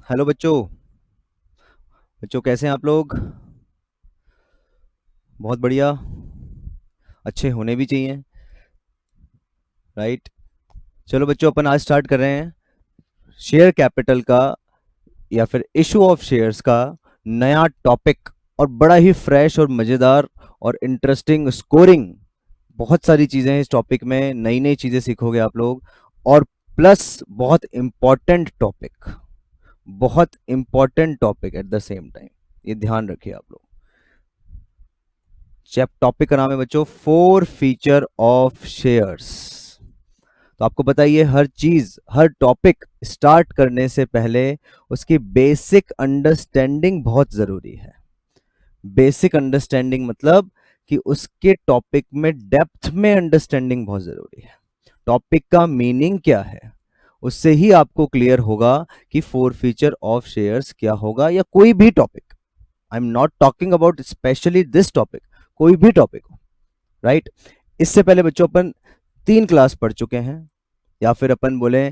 Hello बच्चों। बच्चों कैसे हैं आप लोग? बहुत बढ़िया। अच्छे होने भी चाहिए, राइट। चलो बच्चों, अपन आज स्टार्ट कर रहे हैं शेयर कैपिटल का या फिर इशू ऑफ शेयर्स का नया टॉपिक। और बड़ा ही फ्रेश और मज़ेदार और इंटरेस्टिंग स्कोरिंग। बहुत सारी चीज़ें हैं इस टॉपिक में, नई नई चीज़ें सीखोगे आप लोग। और प्लस बहुत इम्पॉर्टेंट टॉपिक, बहुत important topic at the same time. ये ध्यान रखिए आप लोग। चैप टॉपिक का नाम है बच्चों फोर फीचर ऑफ शेयर्स। तो आपको बताइए, हर चीज हर टॉपिक स्टार्ट करने से पहले उसकी बेसिक अंडरस्टैंडिंग बहुत जरूरी है। बेसिक अंडरस्टैंडिंग मतलब कि उसके टॉपिक में डेप्थ में अंडरस्टैंडिंग बहुत जरूरी है। टॉपिक का मीनिंग क्या है, उससे ही आपको क्लियर होगा कि फोर फीचर ऑफ शेयर्स क्या होगा, या कोई भी topic. I am not talking about specially this topic, कोई भी टॉपिक हो, राइट। इससे पहले बच्चों अपन 3 क्लास पढ़ चुके हैं, या फिर अपन बोले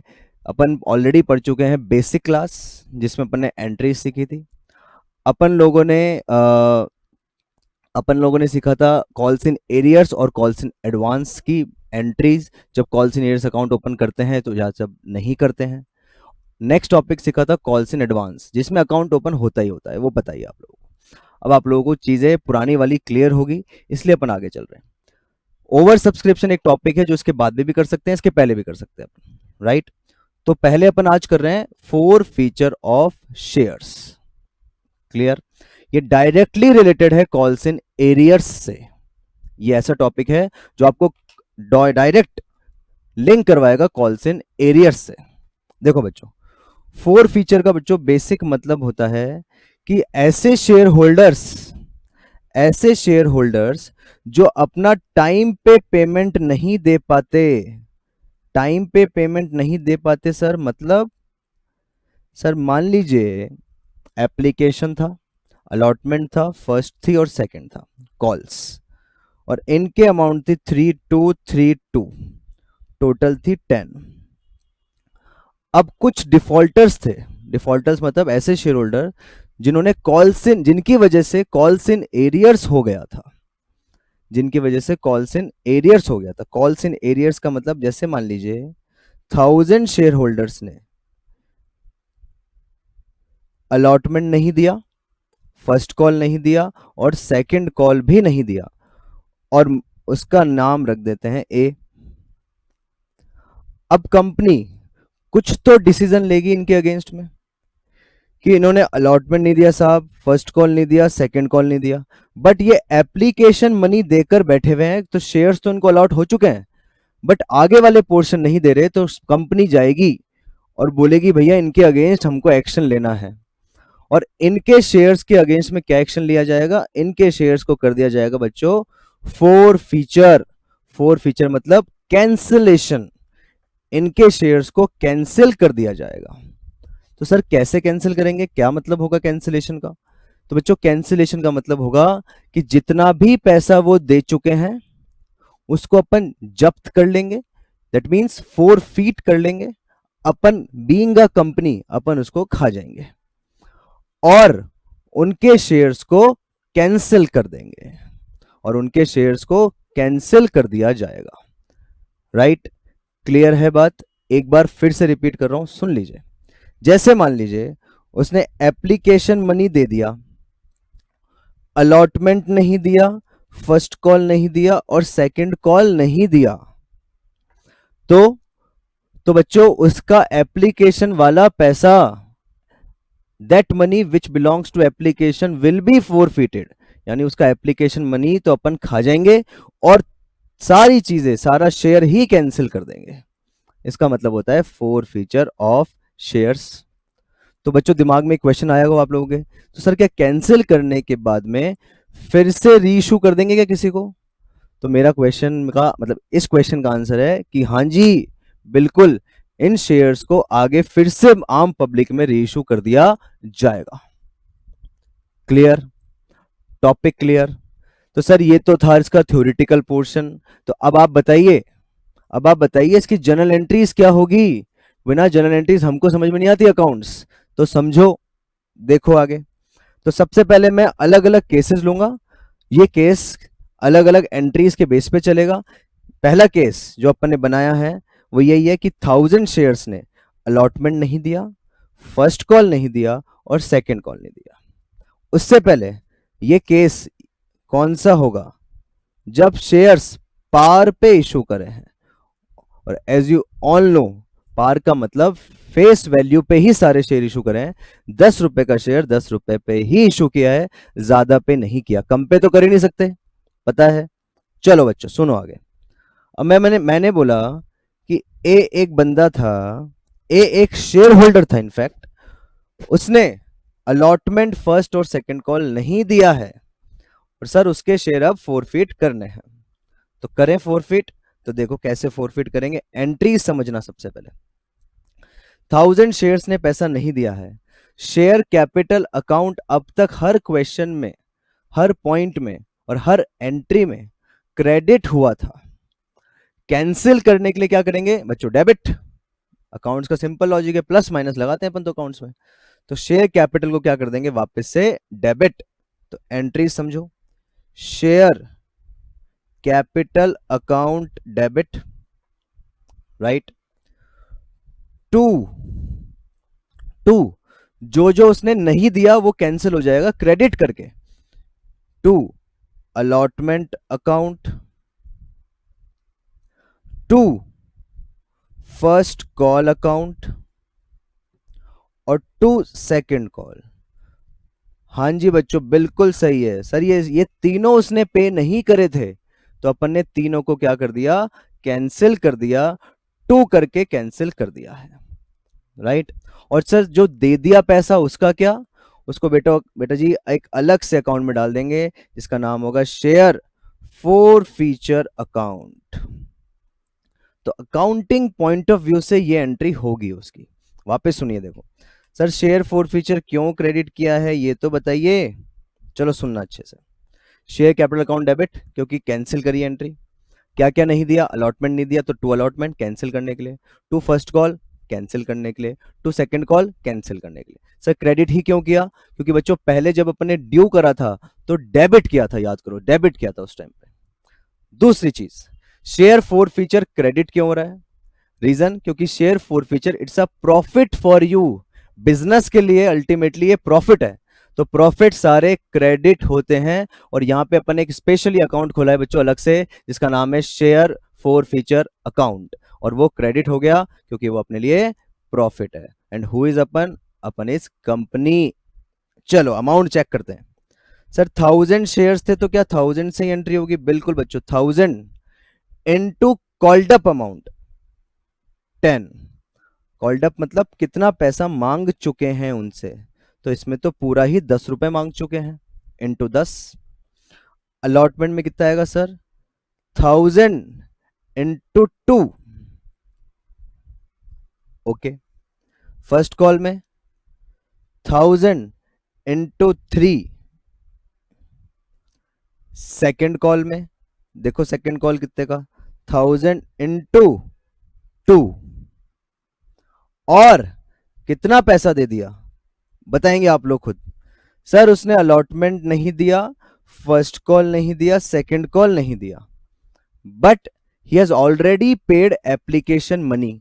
अपन ऑलरेडी पढ़ चुके हैं बेसिक क्लास, जिसमें अपन ने एंट्री सीखी थी। अपन लोगों ने सीखा था कॉल्स इन एरियर्स और कॉल्स इन एडवांस की एंट्रीज, जब calls in arrears account open करते हैं तो जब नहीं करते हैं। नेक्स्ट टॉपिक सीखा था कॉल्स इन एडवांस, जिसमें अकाउंट ओपन होता ही होता है। वो बताइए आप लोगों को। अब आप लोगों को चीजें पुरानी वाली क्लियर होगी, इसलिए अपन आगे चल रहे हैं। ओवर सब्सक्रिप्शन एक टॉपिक है जो इसके बाद भी कर सकते हैं, इसके पहले भी कर सकते हैं अपन, राइट। तो पहले अपन आज कर रहे हैं four feature of shares. Clear? ये डायरेक्टली रिलेटेड है कॉल्स इन एरियर्स से। ये ऐसा टॉपिक है जो आपको डायरेक्ट लिंक करवाएगा कॉल्स इन एरियर्स से। देखो बच्चों, फोर फीचर का बच्चों बेसिक मतलब होता है कि ऐसे शेयर होल्डर्स जो अपना टाइम पे पेमेंट नहीं दे पाते। टाइम पे पेमेंट नहीं दे पाते सर, मतलब सर मान लीजिए एप्लीकेशन था, अलॉटमेंट था, फर्स्ट थी और सेकंड था कॉल्स, और इनके अमाउंट थी 3232, टोटल थी 10। अब कुछ डिफॉल्टर्स थे। डिफॉल्टर्स मतलब ऐसे शेयर होल्डर जिन्होंने कॉल्स इन, जिनकी वजह से कॉल्स इन एरियर्स हो गया था। जिनकी वजह से कॉल्स इन एरियर्स हो गया था। कॉल्स इन एरियर्स का मतलब जैसे मान लीजिए 1000 शेयर होल्डर्स ने अलॉटमेंट नहीं दिया, फर्स्ट कॉल नहीं दिया और सेकंड कॉल भी नहीं दिया, और उसका नाम रख देते हैं ए। अब कंपनी कुछ तो डिसीजन लेगी इनके अगेंस्ट में कि इन्होंने अलॉटमेंट नहीं दिया साहब, फर्स्ट कॉल नहीं दिया, सेकंड कॉल नहीं दिया, बट ये एप्लीकेशन मनी देकर बैठे हुए हैं, तो शेयर्स तो इनको अलॉट हो चुके हैं, बट आगे वाले पोर्शन नहीं दे रहे। तो कंपनी जाएगी और बोलेगी भैया इनके अगेंस्ट हमको एक्शन लेना है। और इनके शेयर्स के अगेंस्ट में क्या एक्शन लिया जाएगा? इनके शेयर्स को कर दिया जाएगा बच्चों फोर फीचर। फोर फीचर मतलब कैंसिलेशन। इनके शेयर्स को कैंसिल कर दिया जाएगा। तो सर कैसे कैंसिल करेंगे, क्या मतलब होगा कैंसिलेशन का? तो बच्चों कैंसिलेशन का मतलब होगा कि जितना भी पैसा वो दे चुके हैं उसको अपन जब्त कर लेंगे। दैट मीन्स फोर फीट कर लेंगे। अपन बीइंग अ कंपनी अपन उसको खा जाएंगे और उनके शेयर्स को कैंसिल कर देंगे, और उनके शेयर्स को कैंसिल कर दिया जाएगा, राइट। क्लियर है बात? एक बार फिर से रिपीट कर रहा हूं, सुन लीजिए। जैसे मान लीजिए उसने एप्लीकेशन मनी दे दिया, अलॉटमेंट नहीं दिया, फर्स्ट कॉल नहीं दिया और सेकंड कॉल नहीं दिया, तो बच्चों उसका एप्लीकेशन वाला पैसा, that money which belongs to application will be forfeited. यानी उसका एप्लीकेशन मनी तो अपन खा जाएंगे और सारी चीजें, सारा शेयर ही कैंसिल कर देंगे। इसका मतलब होता है फोर फीचर ऑफ शेयर्स। तो बच्चों दिमाग में एक क्वेश्चन आया होगा आप लोगों के, तो सर क्या कैंसिल करने के बाद में फिर से री इशू कर देंगे क्या किसी को? तो मेरा क्वेश्चन का मतलब, इस क्वेश्चन का आंसर है कि हाँ जी बिल्कुल, इन शेयर्स को आगे फिर से आम पब्लिक में री इशू कर दिया जाएगा। क्लियर? Topic clear? तो सर ये तो था इसका थ्योरेटिकल पोर्शन। तो अब आप बताइए इसकी जनरल एंट्रीज क्या होगी? बिना जनरल एंट्रीज हमको समझ में नहीं आती अकाउंट्स। तो समझो, देखो आगे। तो सबसे पहले मैं अलग अलग केसेस लूंगा, ये केस अलग अलग एंट्रीज के बेस पे चलेगा। पहला केस जो अपन ने बनाया है वो यही है कि 1000 शेयर्स ने अलॉटमेंट नहीं दिया, फर्स्ट कॉल नहीं दिया और सेकंड कॉल नहीं दिया। उससे पहले ये केस कौन सा होगा, जब शेयर्स पार पे इशू करे हैं, और एज यू ऑल नो पार का मतलब फेस वैल्यू पे ही सारे शेयर इशू करें हैं। 10 रुपए का शेयर 10 रुपए पे ही इशू किया है, ज्यादा पे नहीं किया, कम पे तो कर ही नहीं सकते, पता है। चलो बच्चों सुनो आगे। अब मैंने बोला कि ए एक बंदा था, ए एक शेयर होल्डर था, इनफैक्ट उसने अलॉटमेंट फर्स्ट और सेकंड कॉल नहीं दिया है, और सर उसके शेयर अब फोरफिट करने हैं। तो करें फोरफिट, तो देखो कैसे फोरफिट करेंगे, एंट्री समझना सबसे पहले। 1000 शेयर्स ने पैसा नहीं दिया है, शेयर कैपिटल अकाउंट अब तक हर क्वेश्चन में, हर पॉइंट में और हर एंट्री में क्रेडिट हुआ था। कैंसिल करने के लिए क्या करेंगे बच्चों, डेबिट। अकाउंट्स का सिंपल लॉजिक है, प्लस माइनस लगाते हैं अपन तो अकाउंट्स में। तो शेयर कैपिटल को क्या कर देंगे, वापस से डेबिट। तो एंट्री समझो, share capital account debit, right. To to जो जो उसने नहीं दिया वो कैंसिल हो जाएगा क्रेडिट करके, to allotment account, to first call account और टू सेकंड कॉल। हाँ जी बच्चों बिल्कुल सही है सर, ये तीनों उसने पे नहीं करे थे, तो अपन ने तीनों को क्या कर दिया, कैंसिल कर दिया, टू करके कैंसिल कर दिया है, राइट। और सर जो दे दिया पैसा उसका क्या, उसको बेटा बेटा जी एक अलग से अकाउंट में डाल देंगे जिसका नाम होगा शेयर फॉर फीचर अकाउंट। तो अकाउंटिंग पॉइंट ऑफ व्यू से ये एंट्री होगी उसकी। वापस सुनिए, देखो सर शेयर फॉर फीचर क्यों क्रेडिट किया है ये तो बताइए। चलो सुनना अच्छे से। शेयर कैपिटल अकाउंट डेबिट क्योंकि कैंसिल करी एंट्री। क्या क्या नहीं दिया, अलॉटमेंट नहीं दिया तो टू अलॉटमेंट कैंसिल करने के लिए, टू फर्स्ट कॉल कैंसिल करने के लिए, टू सेकंड कॉल कैंसिल करने के लिए। सर क्रेडिट ही क्यों किया, क्योंकि बच्चों पहले जब अपन ने ड्यू करा था तो डेबिट किया था, याद करो डेबिट किया था उस टाइम पे। दूसरी चीज, शेयर फॉर फीचर क्रेडिट क्यों हो रहा है, रीजन क्योंकि share for feature it's a profit for you, business के लिए अल्टीमेटली ये प्रॉफिट है, तो प्रॉफिट सारे क्रेडिट होते हैं। और यहां पे अपन एक स्पेशली अकाउंट खोला है बच्चों अलग से जिसका नाम है शेयर फॉर फीचर अकाउंट, और वो क्रेडिट हो गया क्योंकि वो अपने लिए प्रॉफिट है। And who is upon, upon is company. चलो अमाउंट चेक करते हैं। सर 1000 शेयर्स थे तो क्या 1000 से ही एंट्री होगी, बिल्कुल बच्चों 1000 into called up amount 10। Called up मतलब कितना पैसा मांग चुके हैं उनसे, तो इसमें तो पूरा ही 10 रुपए मांग चुके हैं, इंटू 10। अलॉटमेंट में कितना आएगा sir, 1000 into 2। Okay, first call में 1000 इंटू 3। सेकेंड कॉल में देखो, सेकेंड कॉल कितने का, 1000 इंटू 2। और कितना पैसा दे दिया बताएंगे आप लोग खुद। सर उसने अलॉटमेंट नहीं दिया, फर्स्ट कॉल नहीं दिया, सेकंड कॉल नहीं दिया, but he has already paid application money.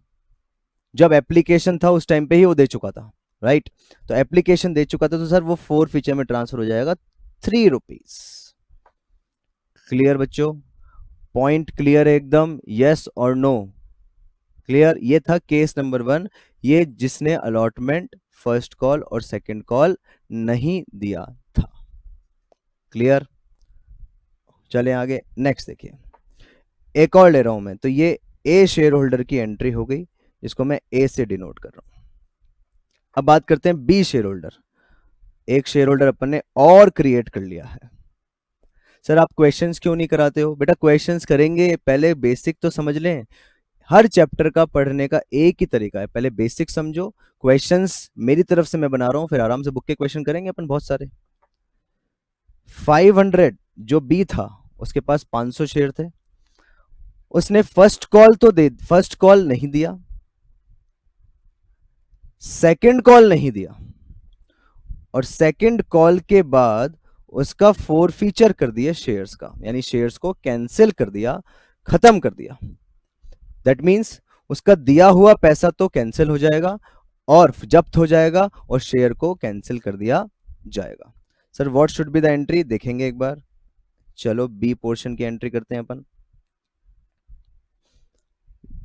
जब एप्लीकेशन था उस टाइम पे ही वो दे चुका था, राइट। तो एप्लीकेशन दे चुका था तो सर वो फोर फीचर में ट्रांसफर हो जाएगा 3 रुपीज। क्लियर बच्चों, पॉइंट क्लियर है एकदम, यस और नो क्लियर। ये था केस नंबर 1, ये जिसने अलॉटमेंट फर्स्ट कॉल और सेकंड कॉल नहीं दिया था। क्लियर, चलें आगे, नेक्स्ट देखिए। एक और ले रहा हूं मैं, तो ये ए शेयर होल्डर की एंट्री हो गई जिसको मैं ए से डिनोट कर रहा हूं। अब बात करते हैं बी शेयर होल्डर। एक शेयर होल्डर अपन ने और क्रिएट कर लिया है। सर आप क्वेश्चंस क्यों नहीं कराते हो, बेटा क्वेश्चंस करेंगे, पहले बेसिक तो समझ लें। हर चैप्टर का पढ़ने का एक ही तरीका है, पहले बेसिक समझो, क्वेश्चंस मेरी तरफ से मैं बना रहा हूं, फिर आराम से बुक के क्वेश्चन करेंगे अपन बहुत सारे। 500 जो बी था उसके पास 500 शेयर थे, उसने फर्स्ट कॉल तो दे, फर्स्ट कॉल नहीं दिया, सेकंड कॉल नहीं दिया, और सेकंड कॉल के बाद उसका फोर फीचर कर दिया शेयर्स का, यानी शेयर्स को कैंसिल कर दिया, खत्म कर दिया। दैट मीन्स उसका दिया हुआ पैसा तो कैंसिल हो जाएगा और जब्त हो जाएगा और शेयर को कैंसिल कर दिया जाएगा। Sir what should be the entry, देखेंगे एक बार। चलो बी पोर्शन की एंट्री करते हैं अपन।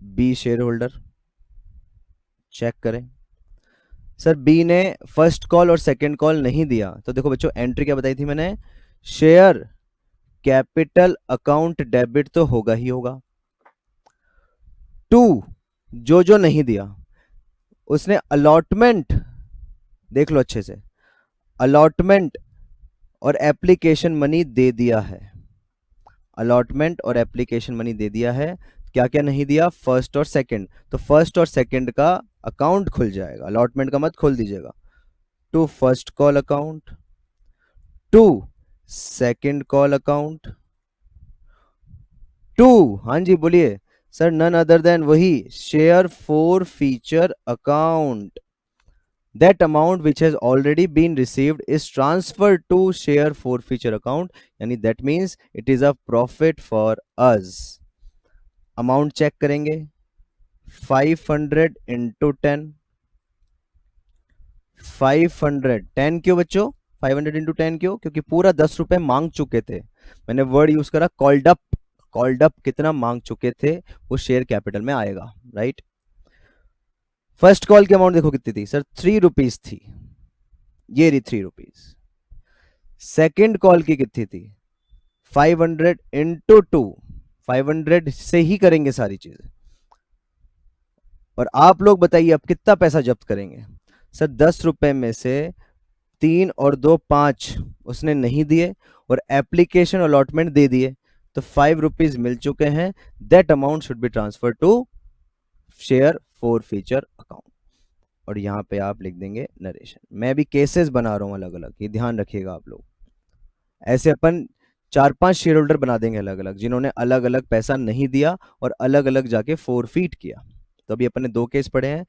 बी शेयर होल्डर, चेक करें। सर बी ने फर्स्ट कॉल और सेकंड कॉल नहीं दिया, तो देखो बच्चों एंट्री क्या बताई थी मैंने, शेयर कैपिटल अकाउंट डेबिट तो होगा ही होगा। टू, जो जो नहीं दिया उसने अलॉटमेंट, देख लो अच्छे से, अलॉटमेंट और एप्लीकेशन मनी दे दिया है। अलॉटमेंट और एप्लीकेशन मनी दे दिया है। क्या क्या नहीं दिया, फर्स्ट और सेकंड, तो फर्स्ट और सेकंड का अकाउंट खुल जाएगा, अलॉटमेंट का मत खोल दीजिएगा। To first call account, to second call account, to, हाँ जी बोलिए सर, नन अदर देन वही share forfeiture account. That amount which has already been received is transferred to share forfeiture account, यानी that means it is a profit for us। Amount check करेंगे, 500 into 10, 510 क्यों बच्चों, 500 into 10 क्यों, क्योंकि पूरा 10 रुपए मांग चुके थे, मैंने वर्ड यूज करा कॉल्ड अप, कॉल्ड अप कितना मांग चुके थे वो शेयर कैपिटल में आएगा, राइट। फर्स्ट कॉल की अमाउंट देखो कितनी थी सर, 3 रुपीज थी, ये रही 3 रुपीज। सेकेंड कॉल की कितनी थी, 500 इंटू 2, 500 से ही करेंगे सारी चीजें। और आप लोग बताइए अब कितना पैसा जब्त करेंगे। सर 10 रुपए में से 3 और 2 5 उसने नहीं दिए और एप्लीकेशन अलॉटमेंट दे दिए, तो 5 रुपीज मिल चुके हैं। That amount should be transfer to share forfeiture account. और यहां पे आप लिख देंगे नरेशन। मैं भी केसेस बना रहा हूं अलग अलग, ये ध्यान रखिएगा आप लोग। ऐसे अपन 4-5 शेयर होल्डर बना देंगे अलग अलग, जिन्होंने अलग अलग पैसा नहीं दिया और अलग अलग जाके फोरफीट किया। तो अभी अपन ने 2 केस पढ़े हैं,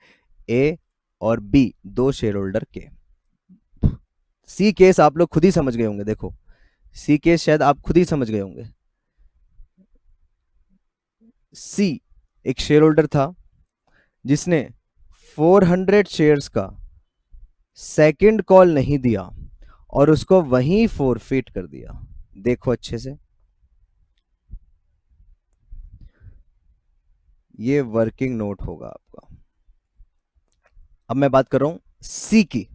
ए और बी, 2 शेयर होल्डर के। सी केस आप लोग खुद ही समझ गए होंगे, देखो सी केस शायद आप खुद ही समझ गए होंगे। सी एक शेयर होल्डर था जिसने 400 शेयर्स का सेकंड कॉल नहीं दिया और उसको वहीं फोरफीट कर दिया। देखो अच्छे से, ये वर्किंग नोट होगा आपका। अब मैं बात कर रहा हूं सी की।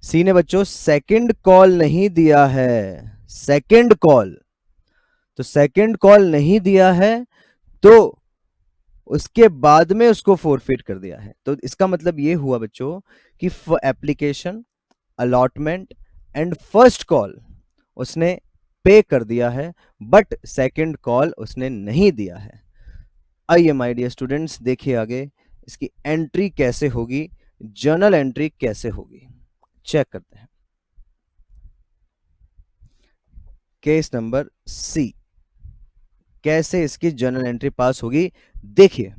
सी ने बच्चों सेकंड कॉल नहीं दिया है, सेकंड कॉल, तो सेकंड कॉल नहीं दिया है तो उसके बाद में उसको फोरफिट कर दिया है। तो इसका मतलब ये हुआ बच्चों कि application, allotment and first call उसने पे कर दिया है, बट सेकंड कॉल उसने नहीं दिया है। आइए माय डियर स्टूडेंट्स, देखिए आगे इसकी एंट्री कैसे होगी, जर्नल एंट्री कैसे होगी, चेक करते हैं। केस नंबर सी, कैसे इसकी जर्नल एंट्री पास होगी, देखिए।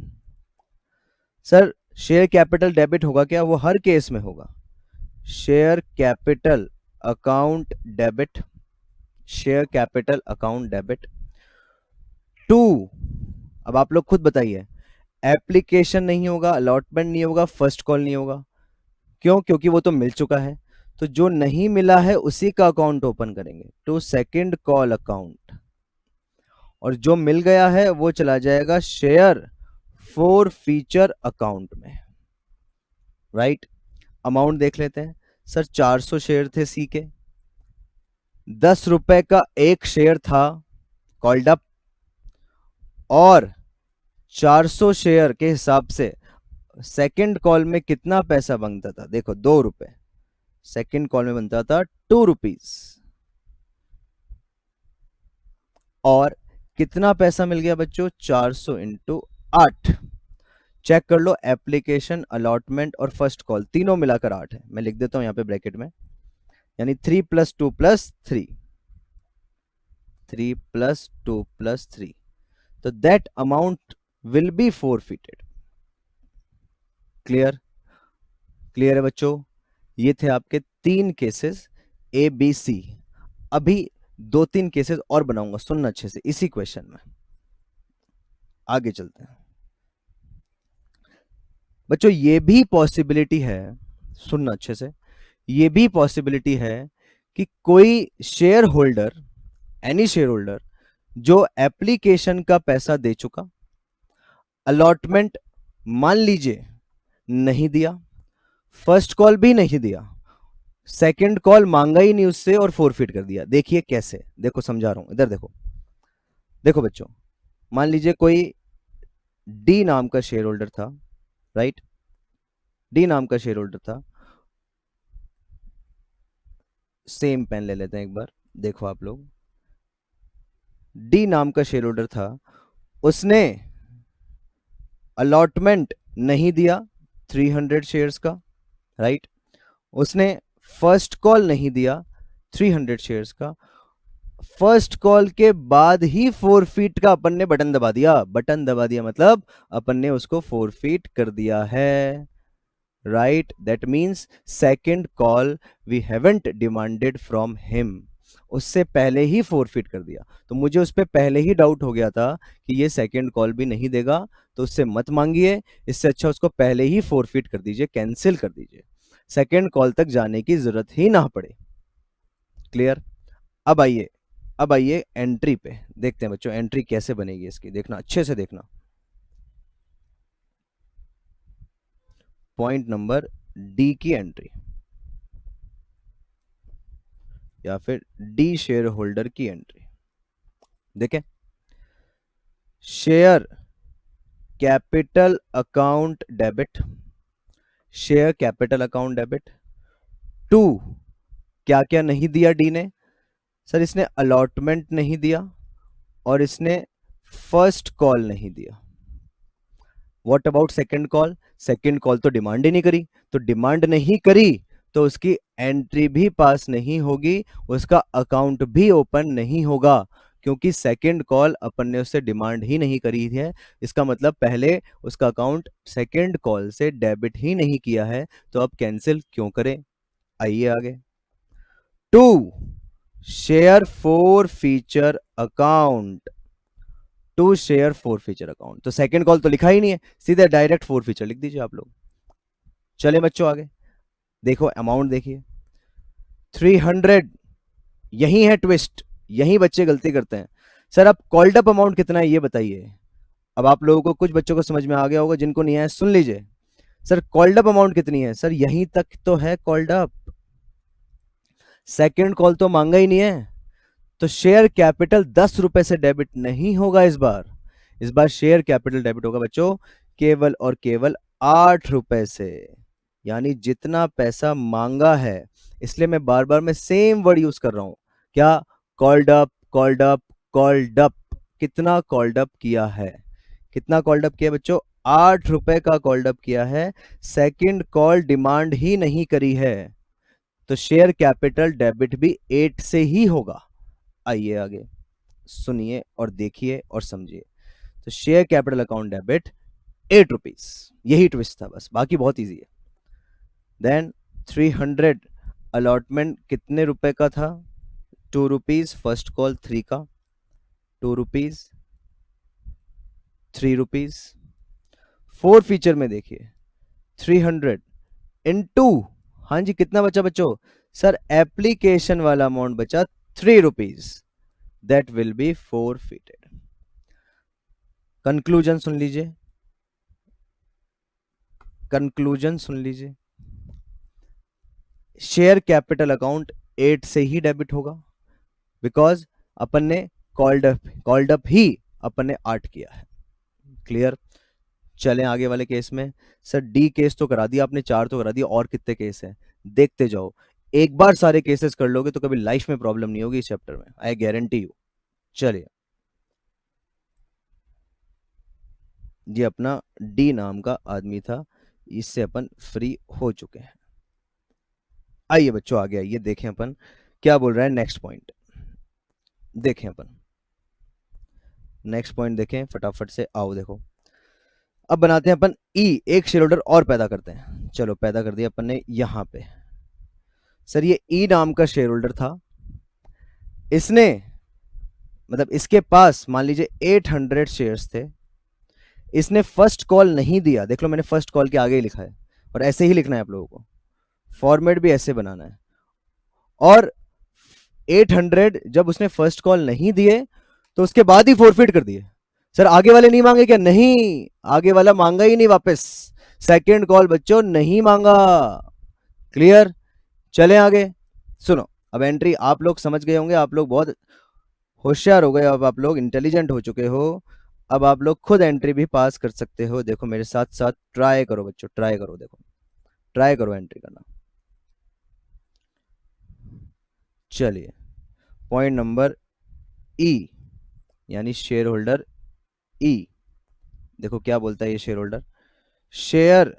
सर शेयर कैपिटल डेबिट होगा क्या, वो हर केस में होगा। Share capital account debit, share capital account debit. To, अब आप लोग खुद बताइए, एप्लीकेशन नहीं होगा, अलॉटमेंट नहीं होगा, फर्स्ट कॉल नहीं होगा, क्यों, क्योंकि वो तो मिल चुका है। तो जो नहीं मिला है उसी का अकाउंट ओपन करेंगे, टू सेकंड कॉल अकाउंट, और जो मिल गया है वो चला जाएगा शेयर फोर फीचर अकाउंट में, राइट। अमाउंट देख लेते हैं। सर 400 शेयर थे सी के, 10 रुपए का एक शेयर था कॉल्ड अप, और 400 शेयर के हिसाब से सेकंड कॉल में कितना पैसा बनता था, देखो 2 रुपए, सेकंड कॉल में बनता था 2 रुपीज, और कितना पैसा मिल गया बच्चों, 400 इंटू 8। चेक कर लो, एप्लीकेशन, अलॉटमेंट और फर्स्ट कॉल तीनों मिलाकर 8 है। मैं लिख देता हूं यहां पे ब्रैकेट में, यानी 3 + 2 + 3, 3 + 2 + 3, तो that amount will be forfeited. Clear. Clear है बच्चों? ये थे आपके 3 केसेस ए बी सी। अभी 2-3 केसेस और बनाऊंगा, सुनना अच्छे से इसी क्वेश्चन में। आगे चलते हैं बच्चों। ये भी पॉसिबिलिटी है, सुनना अच्छे से, ये भी पॉसिबिलिटी है कि कोई share holder, any share holder जो एप्लीकेशन का पैसा दे चुका, अलॉटमेंट मान लीजिए नहीं दिया, फर्स्ट कॉल भी नहीं दिया, सेकंड कॉल मांगा ही नहीं उससे और फोरफिट कर दिया। देखिए कैसे, देखो समझा रहा हूं, इधर देखो। देखो बच्चों, मान लीजिए कोई डी नाम का शेयर होल्डर था, राइट? डी नाम का शेयर होल्डर था। सेम पेन ले लेते हैं एक बार, देखो आप लोग। डी नाम का शेयर होल्डर था, उसने अलॉटमेंट नहीं दिया 300 शेयर्स का, राइट? उसने फर्स्ट कॉल नहीं दिया 300 शेयर्स का। फर्स्ट कॉल के बाद ही फोरफीट का अपन ने बटन दबा दिया। बटन दबा दिया मतलब अपन ने उसको फोरफीट कर दिया है, right? That means second call we haven't demanded from him, उससे पहले ही फोरफिट कर दिया। तो मुझे उस पर पहले ही डाउट हो गया था कि ये सेकेंड कॉल भी नहीं देगा, तो उससे मत मांगिए, इससे अच्छा उसको पहले ही फोरफिट कर दीजिए, कैंसिल कर दीजिए, सेकेंड कॉल तक जाने की जरूरत ही ना पड़े। क्लियर? अब आइए, अब आइए एंट्री पे, देखते हैं बच्चों एंट्री कैसे बनेगी इसकी, देखना अच्छे से देखना। पॉइंट नंबर डी की एंट्री, या फिर डी शेयर होल्डर की एंट्री। देखें, share capital account debit, share capital account debit to, क्या क्या नहीं दिया डी ने? सर इसने अलॉटमेंट नहीं दिया और इसने फर्स्ट कॉल नहीं दिया। What about second call? Second call तो डिमांड ही नहीं करी, तो डिमांड नहीं करी तो उसकी एंट्री भी पास नहीं होगी, उसका अकाउंट भी ओपन नहीं होगा, क्योंकि सेकंड कॉल अपन ने उससे डिमांड ही नहीं करी है। इसका मतलब पहले उसका अकाउंट सेकंड कॉल से डेबिट ही नहीं किया है, तो अब कैंसिल क्यों करें? आइए आगे। To, share forfeiture account, to share forfeiture account, तो सेकंड कॉल तो लिखा ही नहीं है, सीधे डायरेक्ट फोर फीचर लिख दीजिए आप लोग। चले बच्चों आगे, देखो अमाउंट देखिए 300। यही है ट्विस्ट, यही बच्चे गलती करते हैं। सर अब कॉल्ड अप अमाउंट कितना है ये बताइए। अब आप लोगों को, कुछ बच्चों को समझ में आ गया होगा, जिनको नहीं आया सुन लीजिए। सर कॉल्ड अप अमाउंट कितनी है? सर यहीं तक तो है कॉल्ड अप, सेकंड कॉल तो मांगा ही नहीं है, तो शेयर कैपिटल 10 रुपए से डेबिट नहीं होगा इस बार। इस बार शेयर कैपिटल डेबिट होगा बच्चों केवल और केवल 8 रुपए से, यानी जितना पैसा मांगा है। इसलिए मैं बार बार मैं सेम वर्ड यूज कर रहा हूं, क्या? Called up, called up, called up. कितना कॉल्ड अप किया है? कितना कॉल्ड अप किया बच्चों? 8 रुपए का कॉल्ड अप किया है, सेकंड कॉल डिमांड ही नहीं करी है, तो शेयर कैपिटल डेबिट भी 8 से ही होगा। आइए आगे सुनिए और देखिए और समझिए। तो share capital account debit 8 rupees, यही ट्विस्ट था बस, बाकी बहुत इजी है। देन 300 अलॉटमेंट कितने रुपए का था? 2 रुपीज, फर्स्ट कॉल 3 का, 2 रुपीज, 3 रुपीज। फोर फीचर में देखिए 300 इनटू, हाँ जी कितना बचा बच्चों? सर एप्लीकेशन वाला अमाउंट बचा 3 rupees, that will be forfeited। Conclusion सुन लीजिए, कंक्लूजन सुन लीजिए। शेयर कैपिटल अकाउंट 8 से ही डेबिट होगा, बिकॉज अपन ने कॉल्ड अप ही अपन ने 8 किया है। क्लियर? चलें आगे वाले केस में। सर डी केस तो करा दिया आपने, 4 तो करा दिया, और कितने केस हैं देखते जाओ। एक बार सारे केसेस कर लोगे तो कभी लाइफ में प्रॉब्लम नहीं होगी इस चैप्टर में, आई गारंटी यू। चलिए, ये अपना डी नाम का आदमी था, इससे अपन फ्री हो चुके हैं। आइए बच्चों आगे आइए, देखें अपन क्या बोल रहा है नेक्स्ट पॉइंट। देखें अपन नेक्स्ट पॉइंट, देखें फटाफट से, आओ देखो। अब बनाते हैं अपन ई, एक शेयर होल्डर और पैदा करते हैं। चलो पैदा कर दिया अपन ने यहां पे। सर ये ई नाम का शेयर होल्डर था, इसने मतलब इसके पास मान लीजिए 800 शेयर्स थे, इसने फर्स्ट कॉल नहीं दिया। देख लो मैंने फर्स्ट कॉल के आगे ही लिखा है, और ऐसे ही लिखना है आप लोगों को, फॉर्मेट भी ऐसे बनाना है। और 800 जब उसने फर्स्ट कॉल नहीं दिए तो उसके बाद ही फोरफिट कर दिए। सर आगे वाले नहीं मांगे क्या? नहीं, आगे वाला मांगा ही नहीं वापस, सेकंड कॉल बच्चों नहीं मांगा। क्लियर? चले आगे। सुनो, अब एंट्री आप लोग समझ गए होंगे, आप लोग बहुत होशियार हो गए, अब आप लोग इंटेलिजेंट हो चुके हो, अब आप लोग खुद एंट्री भी पास कर सकते हो। देखो मेरे साथ साथ ट्राई करो बच्चों, ट्राई करो, देखो ट्राई करो एंट्री करना। चलिए पॉइंट नंबर ई, यानी शेयर होल्डर ई। देखो क्या बोलता है ये shareholder, share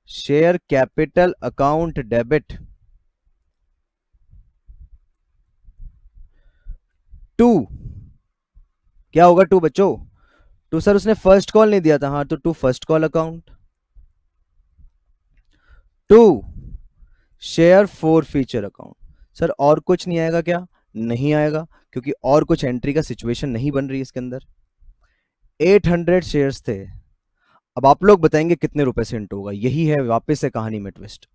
share capital account debit to, क्या होगा टू बच्चों? टू सर उसने फर्स्ट कॉल नहीं दिया था, हाँ तो to first call account, to share forfeiture account. Sir और कुछ नहीं आएगा क्या? नहीं आएगा, क्योंकि और कुछ एंट्री का सिचुएशन नहीं बन रही इसके अंदर। 800 शेयर्स थे, अब आप लोग बताएंगे कितने रुपए से इंटू होगा। यही है वापस से कहानी में ट्विस्ट,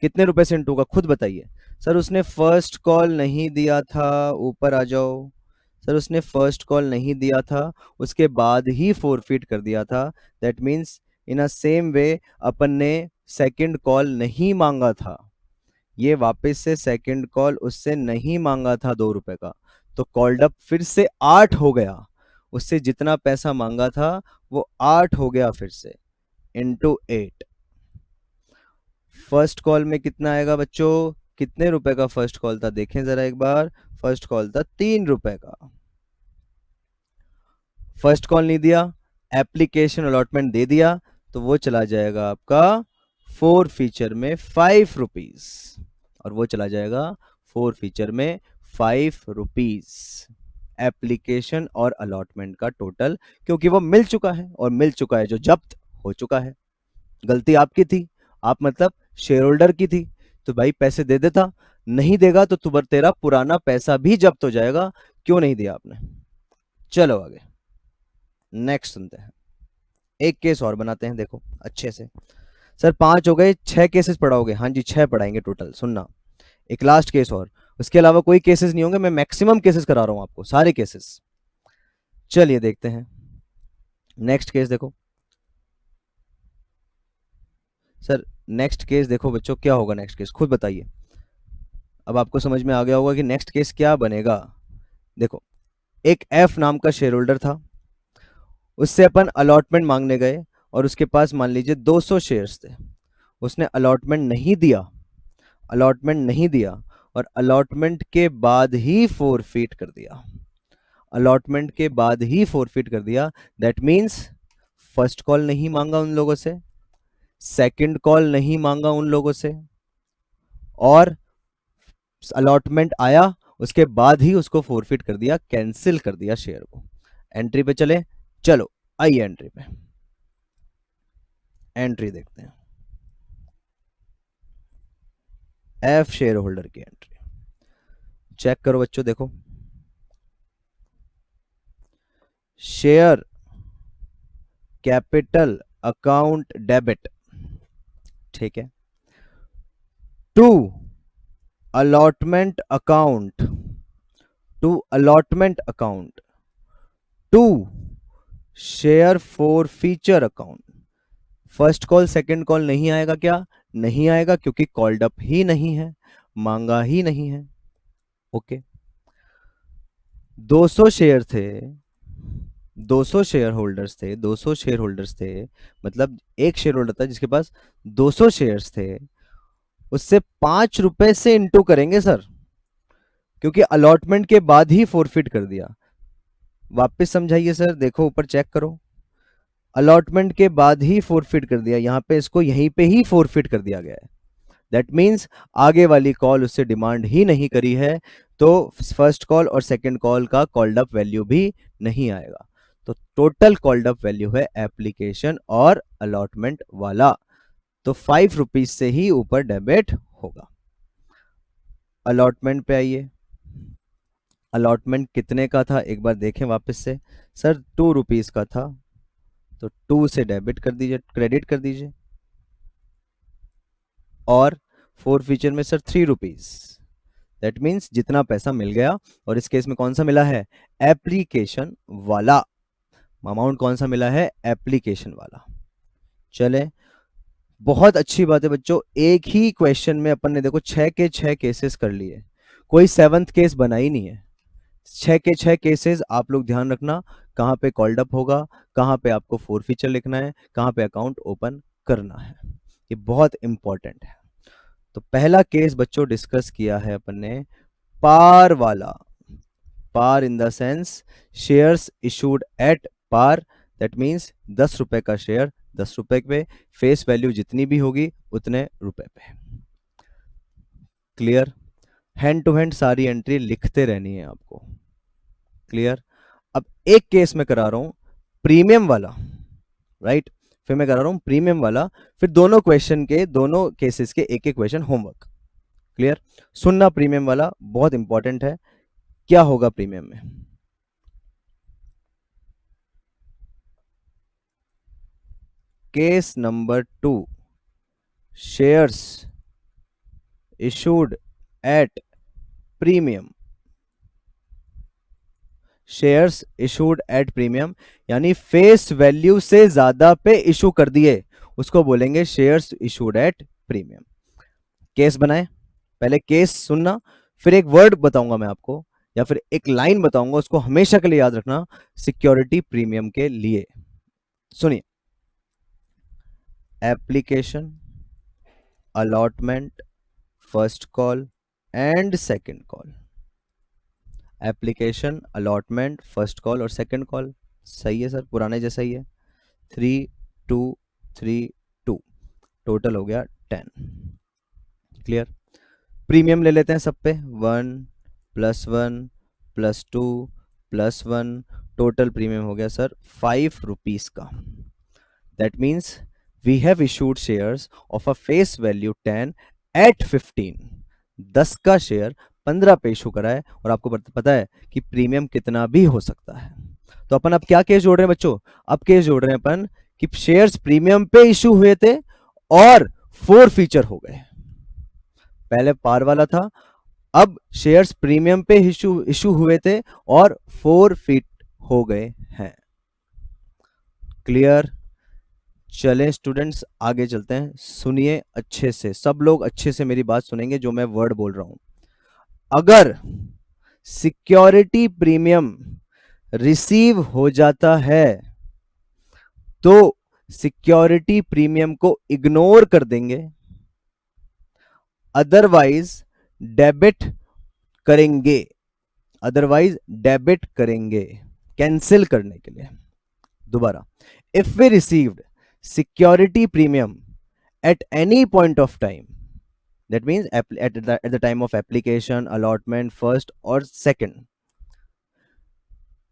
कितने रुपए से इंटू होगा खुद बताइए। सर उसने फर्स्ट कॉल नहीं दिया था, ऊपर आ जाओ। सर उसने फर्स्ट कॉल नहीं दिया था, उसके बाद ही फोरफिट कर दिया था। That means in a same way अपन ने सेकंड कॉल नहीं मांगा था, ये वापस से सेकंड कॉल उससे नहीं मांगा था 2 रुपए का, तो कॉल्ड अप फिर से 8 हो गया। उससे जितना पैसा मांगा था वो 8 हो गया फिर से, इंटू 8। फर्स्ट कॉल में कितना आएगा बच्चों? कितने रुपए का फर्स्ट कॉल था देखें जरा एक बार। फर्स्ट कॉल था 3 रुपए का। फर्स्ट कॉल नहीं दिया, एप्लीकेशन अलॉटमेंट दे दिया, तो वो चला जाएगा आपका फोर फीचर में 5 रुपीज, और वो चला जाएगा फोर फीचर में 5 रुपीज, एप्लीकेशन और अलॉटमेंट का टोटल, क्योंकि वो मिल चुका है, और मिल चुका है जो जब्त हो चुका है। गलती आपकी थी, आप मतलब शेयर होल्डर की थी, तो भाई पैसे दे देता, नहीं देगा तो तुम्हारा तेरा पुराना पैसा भी जब्त हो जाएगा। क्यों नहीं दिया आपने? चलो आगे नेक्स्ट सुनते हैं, एक केस और बनाते हैं, देखो अच्छे से। सर 5 हो गए, 6 केसेस पढ़ाओगे? हाँ जी 6 पढ़ाएंगे टोटल। सुनना, एक लास्ट केस और, उसके अलावा कोई केसेस नहीं होंगे, मैं मैक्सिमम केसेस करा रहा हूं आपको, सारे केसेस। चलिए देखते हैं नेक्स्ट केस। देखो सर नेक्स्ट केस देखो बच्चों, क्या होगा नेक्स्ट केस खुद बताइए। अब आपको समझ में आ गया होगा कि नेक्स्ट केस क्या बनेगा। देखो एक एफ नाम का शेयर होल्डर था, उससे अपन अलॉटमेंट मांगने गए, और उसके पास मान लीजिए 200 शेयर्स थे, उसने अलॉटमेंट नहीं दिया, अलॉटमेंट नहीं दिया, और अलॉटमेंट के बाद ही फोरफिट कर दिया, अलॉटमेंट के बाद ही फोरफिट कर दिया। दैट मीन्स फर्स्ट कॉल नहीं मांगा उन लोगों से, सेकंड कॉल नहीं मांगा उन लोगों से, और अलॉटमेंट आया उसके बाद ही उसको फोरफिट कर दिया, कैंसिल कर दिया शेयर को। एंट्री पे चले, चलो आइए एंट्री पे, एंट्री देखते हैं, एफ शेयर होल्डर की एंट्री चेक करो बच्चों। देखो शेयर कैपिटल अकाउंट डेबिट, ठीक है, to allotment account, to allotment account, to share forfeiture account. First call second call नहीं आएगा क्या? नहीं आएगा, क्योंकि कॉल्ड अप ही नहीं है, मांगा ही नहीं है। ओके 200 शेयर थे, 200 शेयर होल्डर्स थे, 200 शेयर होल्डर्स थे, मतलब एक शेयर होल्डर था जिसके पास 200 शेयर्स थे, उससे 5 रुपए से इंटू करेंगे सर, क्योंकि अलॉटमेंट के बाद ही फोरफिट कर दिया। वापस समझाइए सर, देखो ऊपर चेक करो, अलॉटमेंट के बाद ही फोरफिट कर दिया, यहां पे इसको यहीं पे ही फोरफिट कर दिया गया है। दैट मीन्स आगे वाली कॉल उससे डिमांड ही नहीं करी है, तो फर्स्ट कॉल और सेकंड कॉल का कॉल्ड अप वैल्यू भी नहीं आएगा। तो टोटल कॉल्ड अप वैल्यू है एप्लीकेशन और अलॉटमेंट वाला, तो 5 रुपीज से ही ऊपर डेबिट होगा। अलॉटमेंट पे आइए, अलॉटमेंट कितने का था एक बार देखें वापस से। सर 2 रुपीज का था, तो 2 से डेबिट कर दीजिए, क्रेडिट कर दीजिए। और फोर फीचर में सर 3 रुपीज, दैट मीन्स जितना पैसा मिल गया। और इस केस में कौन सा मिला है, एप्लीकेशन वाला। अमाउंट कौन सा मिला है, एप्लीकेशन वाला। चले, बहुत अच्छी बात है बच्चों, एक ही क्वेश्चन में अपन ने देखो 6 के 6 केसेस कर लिए, कोई 7th केस बना ही नहीं है। 6 के 6 केसेस आप लोग ध्यान रखना, कहां पे कॉल्ड अप होगा, कहां पे आपको फोर फीचर लिखना है, कहां पे अकाउंट ओपन करना है, ये बहुत इंपॉर्टेंट है। तो पहला केस बच्चों डिस्कस किया है अपन ने पार वाला, par in the sense shares issued at par, that means 10 रुपए का शेयर 10 रुपए पे, फेस वैल्यू जितनी भी होगी उतने रुपए पे। क्लियर, हैंड टू हैंड सारी एंट्री लिखते रहनी है आपको। क्लियर। अब एक केस में करा रहा हूं प्रीमियम वाला, राइट, फिर मैं करा रहा हूं प्रीमियम वाला, फिर दोनों क्वेश्चन के, दोनों केसेस के एक एक क्वेश्चन होमवर्क। क्लियर, सुनना, प्रीमियम वाला बहुत इंपॉर्टेंट है। क्या होगा प्रीमियम में, case number 2, shares issued at premium, shares issued at premium यानी फेस वैल्यू से ज्यादा पे इशू कर दिए, उसको बोलेंगे shares issued at premium. Case बनाए, पहले केस सुनना, फिर एक वर्ड बताऊंगा मैं आपको, या फिर एक लाइन बताऊंगा, उसको हमेशा के लिए याद रखना सिक्योरिटी प्रीमियम के लिए। सुनिए, application, allotment, first call and second call. Application, allotment, first call और सेकंड कॉल। सही है सर, पुराने जैसा ही है। 3 2 3 2, टोटल हो गया 10। क्लियर। प्रीमियम ले लेते हैं सब पे, 1 + 1 + 2 + 1, टोटल प्रीमियम हो गया सर 5 रुपीज का। That means we have issued shares of a face value 10 at 15। 10 का शेयर 15 पे इशू करा है, और आपको पता है कि प्रीमियम कितना भी हो सकता है। तो अपन अब क्या केस जोड़ रहे हैं बच्चों, अब केस जोड़ रहे हैं अपन कि शेयर्स प्रीमियम पे इशू हुए थे और फोर फीचर हो गए। पहले पार वाला था, अब शेयर्स प्रीमियम पे इशू हुए थे और फोर फीट हो गए हैं। क्लियर। चलें स्टूडेंट्स, आगे चलते हैं। सुनिए अच्छे से, सब लोग अच्छे से मेरी बात सुनेंगे जो मैं वर्ड बोल रहा हूं। अगर सिक्योरिटी प्रीमियम रिसीव हो जाता है तो सिक्योरिटी प्रीमियम को इग्नोर कर देंगे, अदरवाइज डेबिट करेंगे, अदरवाइज डेबिट करेंगे, कैंसिल करने के लिए। दोबारा, if we received security premium at any point of time, that means at the time of application, allotment, first or second,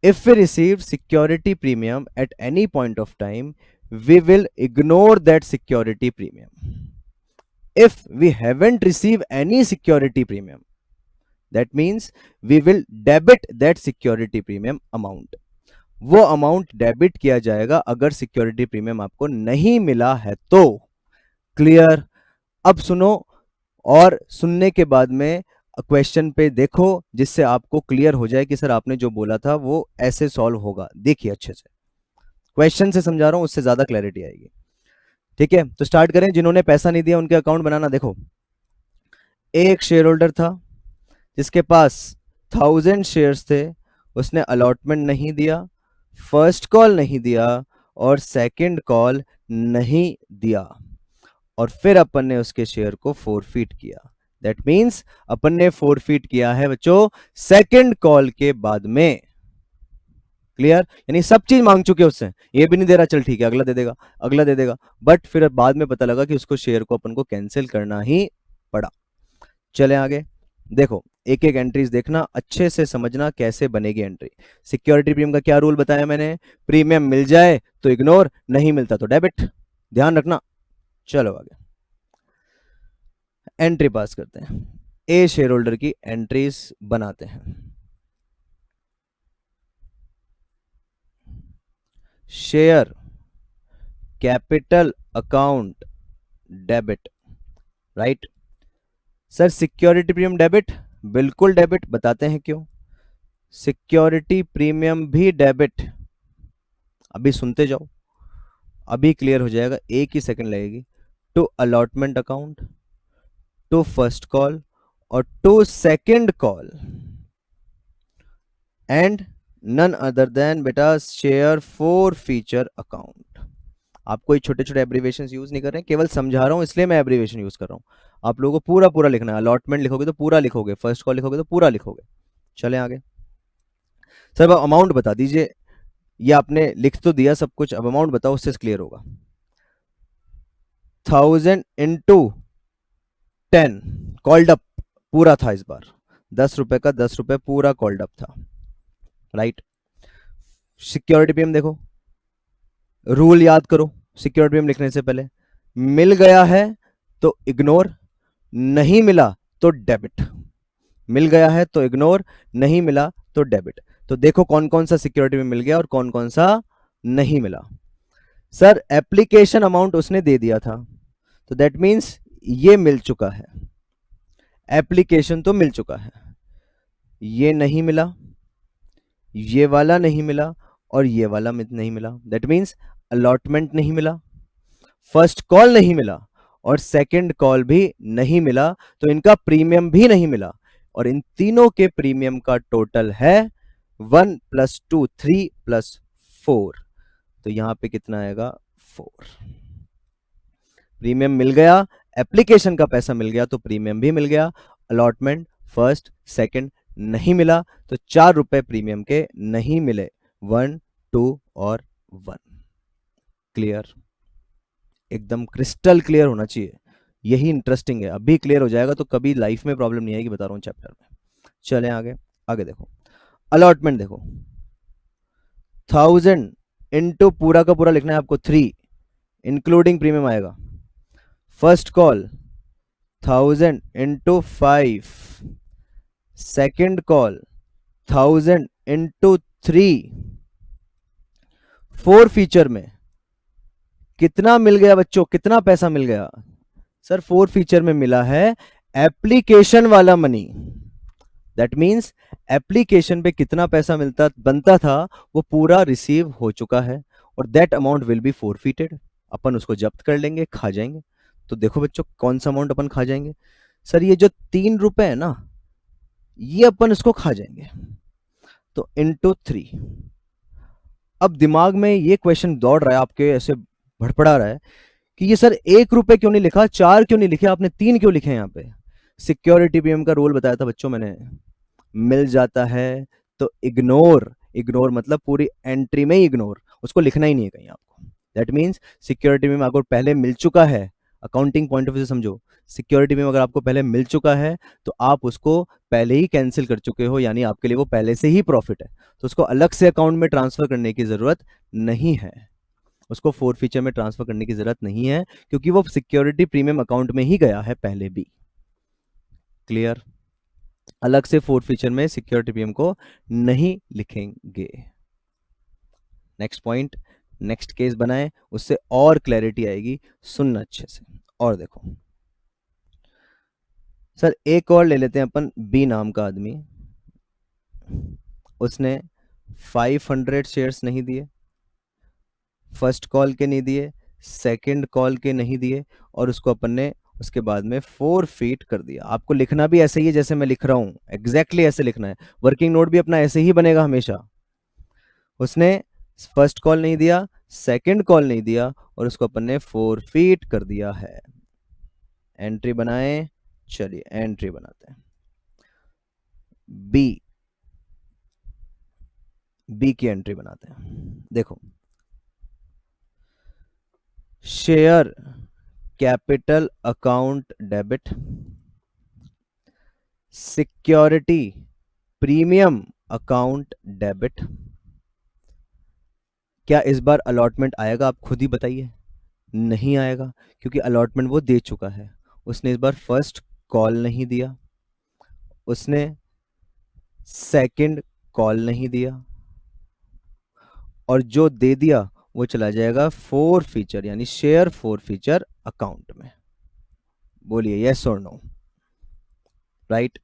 if we receive security premium at any point of time, we will ignore that security premium. If we haven't received any security premium, that means we will debit that security premium amount. वो amount debit किया जाएगा अगर security premium आपको नहीं मिला है तो। Clear. अब सुनो, और सुनने के बाद में क्वेश्चन पे देखो, जिससे आपको क्लियर हो जाए कि सर आपने जो बोला था वो ऐसे सॉल्व होगा। देखिए अच्छे से, क्वेश्चन से समझा रहा हूं, उससे ज्यादा क्लैरिटी आएगी। ठीक है, तो स्टार्ट करें। जिन्होंने पैसा नहीं दिया उनके अकाउंट बनाना। देखो, एक शेयर होल्डर था जिसके पास 1000 शेयर्स थे, उसने अलॉटमेंट नहीं दिया, फर्स्ट कॉल नहीं दिया और सेकंड कॉल नहीं दिया, और फिर अपन ने उसके शेयर को फोरफीट किया। दैट मींस अपन ने फोरफीट किया है बच्चों सेकंड कॉल के बाद में। क्लियर, यानी सब चीज मांग चुके उससे, ये भी नहीं दे रहा, चल ठीक है अगला दे देगा, अगला दे देगा, बट फिर बाद में पता लगा कि उसको शेयर को अपन को कैंसिल करना ही पड़ा। चले आगे देखो, एक एक एंट्रीज देखना, अच्छे से समझना कैसे बनेगी एंट्री। सिक्योरिटी प्रीमियम का क्या रूल बताया मैंने, प्रीमियम मिल जाए तो इग्नोर, नहीं मिलता तो डेबिट, ध्यान रखना। चलो आगे एंट्री पास करते हैं, ए शेयर होल्डर की एंट्रीज बनाते हैं। Share capital account debit, right. Sir security premium debit, बिल्कुल डेबिट, बताते हैं क्यों। सिक्योरिटी प्रीमियम भी डेबिट, अभी सुनते जाओ, अभी क्लियर हो जाएगा, एक ही सेकंड लगेगी। To allotment account, to first call और to second call and none other than बेटा शेयर फॉर फीचर अकाउंट। आप कोई छोटे छोटे एब्रीवेशन यूज नहीं कर रहे हैं, केवल समझा रहा हूं इसलिए मैं एब्रीवेशन यूज कर रहा हूं। आप लोगों को पूरा पूरा लिखना है, अलॉटमेंट लिखोगे तो पूरा लिखोगे, फर्स्ट कॉल लिखोगे तो पूरा लिखोगे। चलें आगे। सर अब अमाउंट बता दीजिए, ये आपने लिख तो दिया सब कुछ, अब अमाउंट बताओ, उससे क्लियर होगा। 1000 इंटू 10 कॉल्ड अप पूरा था इस बार, 10 रुपए का 10 रुपए पूरा कॉल्ड अप था, राइट। सिक्योरिटी प्रीमियम देखो, रूल याद करो, सिक्योरिटी प्रीमियम लिखने से पहले मिल गया है तो इग्नोर, नहीं मिला तो डेबिट, मिल गया है तो इग्नोर, नहीं मिला तो डेबिट। तो देखो कौन कौन सा सिक्योरिटी में मिल गया और कौन कौन सा नहीं मिला। सर एप्लीकेशन अमाउंट उसने दे दिया था, तो दैट मींस ये मिल चुका है, एप्लीकेशन तो मिल चुका है, ये नहीं मिला, ये वाला नहीं मिला और ये वाला नहीं मिला, दैट मींस अलॉटमेंट नहीं मिला, फर्स्ट कॉल नहीं मिला और सेकंड कॉल भी नहीं मिला, तो इनका प्रीमियम भी नहीं मिला। और इन तीनों के प्रीमियम का टोटल है 1 + 2 3 + 4, तो यहां पे कितना आएगा 4। प्रीमियम मिल गया, एप्लीकेशन का पैसा मिल गया तो प्रीमियम भी मिल गया, अलॉटमेंट फर्स्ट सेकंड नहीं मिला, तो 4 रुपए प्रीमियम के नहीं मिले, 1 2 और 1। क्लियर, एकदम क्रिस्टल क्लियर होना चाहिए, यही इंटरेस्टिंग है, अभी क्लियर हो जाएगा तो कभी लाइफ में प्रॉब्लम नहीं आएगी, बता रहा हूं चैप्टर में। चलें आगे, आगे देखो अलॉटमेंट देखो, 1000 इंटू पूरा का पूरा लिखना है आपको 3 इंक्लूडिंग प्रीमियम आएगा, first call 1000 into 5, second call 1000 into 3, 4 feature में कितना मिल गया बच्चों, कितना पैसा मिल गया। सर 4 फीचर में मिला है एप्लीकेशन वाला मनी, दैट मींस एप्लीकेशन पे कितना पैसा मिलता बनता था वो पूरा रिसीव हो चुका है, और दैट अमाउंट विल बी फोरफीटेड, अपन उसको जब्त कर लेंगे, खा जाएंगे। तो देखो बच्चों कौन सा अमाउंट अपन खा जाएंगे। सर ये जो 3 रुपए है ना, ये अपन इसको खा जाएंगे, तो इंटू 3। अब दिमाग में ये क्वेश्चन दौड़ रहा है आपके, ऐसे भड़पड़ा रहा है कि ये सर 1 रुपए क्यों नहीं लिखा, 4 क्यों नहीं लिखे आपने, 3 क्यों लिखे यहाँ पे। सिक्योरिटी प्रीमियम का रूल बताया था बच्चों मैंने, मिल जाता है तो इग्नोर, इग्नोर मतलब पूरी एंट्री में ही इग्नोर, उसको लिखना ही नहीं है कहीं आपको। दैट मीन्स सिक्योरिटी में अगर पहले मिल चुका है, अकाउंटिंग पॉइंट ऑफ व्यू से समझो, सिक्योरिटी में अगर आपको पहले मिल चुका है तो आप उसको पहले ही कैंसिल कर चुके हो, यानी आपके लिए वो पहले से ही प्रॉफिट है, तो उसको अलग से अकाउंट में ट्रांसफर करने की जरूरत नहीं है, उसको फोर फीचर में ट्रांसफर करने की जरूरत नहीं है, क्योंकि वो सिक्योरिटी प्रीमियम अकाउंट में ही गया है पहले भी। क्लियर, अलग से फोर्थ फीचर में सिक्योरिटी प्रीमियम को नहीं लिखेंगे। नेक्स्ट पॉइंट, नेक्स्ट केस बनाए, उससे और क्लैरिटी आएगी, सुनना अच्छे से। और देखो सर एक और ले लेते हैं अपन, बी नाम का आदमी, उसने 500 शेयर्स नहीं दिए, फर्स्ट कॉल के नहीं दिए, सेकंड कॉल के नहीं दिए, और उसको अपन ने उसके बाद में 4 फीट कर दिया। आपको लिखना भी ऐसे ही है जैसे मैं लिख रहा हूं, एग्जैक्टली ऐसे लिखना है, वर्किंग नोट भी अपना ऐसे ही बनेगा हमेशा। उसने फर्स्ट कॉल नहीं दिया, सेकंड कॉल नहीं दिया, और उसको अपन ने 4 फीट कर दिया है। एंट्री बनाए, चलिए एंट्री बनाते हैं। बी, बी की एंट्री बनाते हैं। देखो share capital account debit, security premium account debit. क्या इस बार अलॉटमेंट आएगा? आप खुद ही बताइए। नहीं आएगा, क्योंकि अलॉटमेंट वो दे चुका है। उसने इस बार फर्स्ट कॉल नहीं दिया, उसने सेकंड कॉल नहीं दिया, और जो दे दिया वो चला जाएगा फोर फीचर यानी शेयर फोर फीचर अकाउंट में। बोलिए यस और नो। राइट।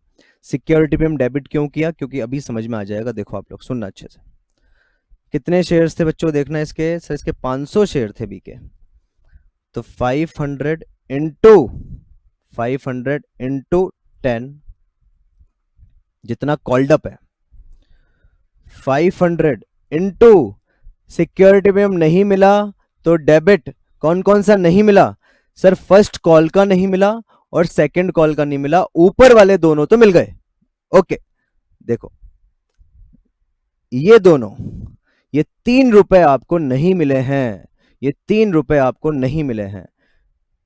सिक्योरिटी पे हम डेबिट क्यों किया? क्योंकि अभी समझ में आ जाएगा। देखो आप लोग सुनना अच्छे से। कितने शेयर्स थे बच्चों? देखना इसके सर, इसके 500 शेयर थे बीके। तो 500 इंटू 500 इंटू 10, जितना कॉल्ड अप है, 500 इंटू सिक्योरिटी में हम नहीं मिला तो डेबिट। कौन कौन सा नहीं मिला? सर फर्स्ट कॉल का नहीं मिला और सेकंड कॉल का नहीं मिला, ऊपर वाले दोनों तो मिल गए। ओके, देखो ये दोनों, ये 3 रुपए आपको नहीं मिले हैं, ये 3 रुपए आपको नहीं मिले हैं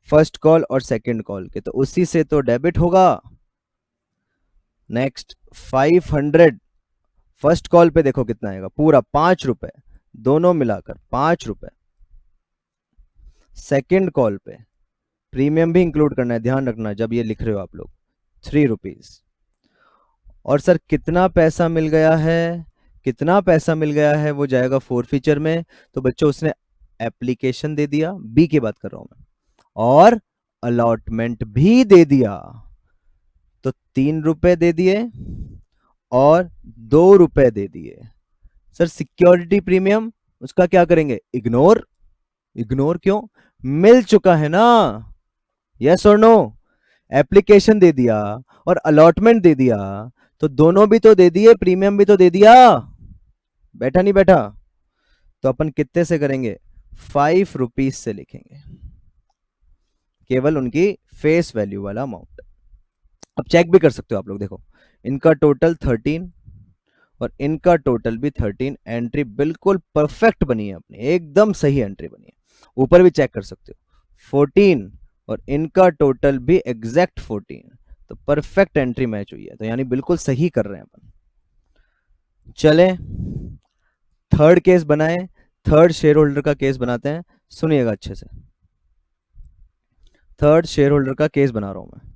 फर्स्ट कॉल और सेकंड कॉल के, तो उसी से तो डेबिट होगा। नेक्स्ट 500 फर्स्ट कॉल पे देखो कितना आएगा, पूरा 5 रुपए, दोनों मिलाकर 5 रुपए। सेकंड कॉल पे प्रीमियम भी इंक्लूड करना है, ध्यान रखना जब ये लिख रहे हो आप लोग, 3 रुपीज। और सर कितना पैसा मिल गया है? कितना पैसा मिल गया है? वो जाएगा फोर फीचर में। तो बच्चों उसने एप्लीकेशन दे दिया, बी की बात कर रहा हूं मैं, और अलॉटमेंट भी दे दिया। तो 3 रुपए दे दिए और 2 रुपए दे दिए। सर सिक्योरिटी प्रीमियम उसका क्या करेंगे? इग्नोर। इग्नोर क्यों? मिल चुका है ना। यस और नो? एप्लीकेशन दे दिया और अलॉटमेंट दे दिया, तो दोनों भी तो दे दिए, प्रीमियम भी तो दे दिया। बैठा नहीं बैठा? तो अपन कितने से करेंगे? 5 रुपीज से लिखेंगे, केवल उनकी फेस वैल्यू वाला अमाउंट। अब चेक भी कर सकते हो आप लोग, देखो इनका टोटल 13 और इनका टोटल भी 13। एंट्री बिल्कुल परफेक्ट बनी है अपनी, एकदम सही एंट्री बनी है। ऊपर भी चेक कर सकते हो, 14 और इनका टोटल भी एग्जैक्ट 14, तो परफेक्ट एंट्री मैच हुई है, तो यानी बिल्कुल सही कर रहे हैं अपन। चले थर्ड केस बनाए, थर्ड शेयर होल्डर का केस बनाते हैं। सुनिएगा अच्छे से, थर्ड शेयर होल्डर का केस बना रहा हूं मैं,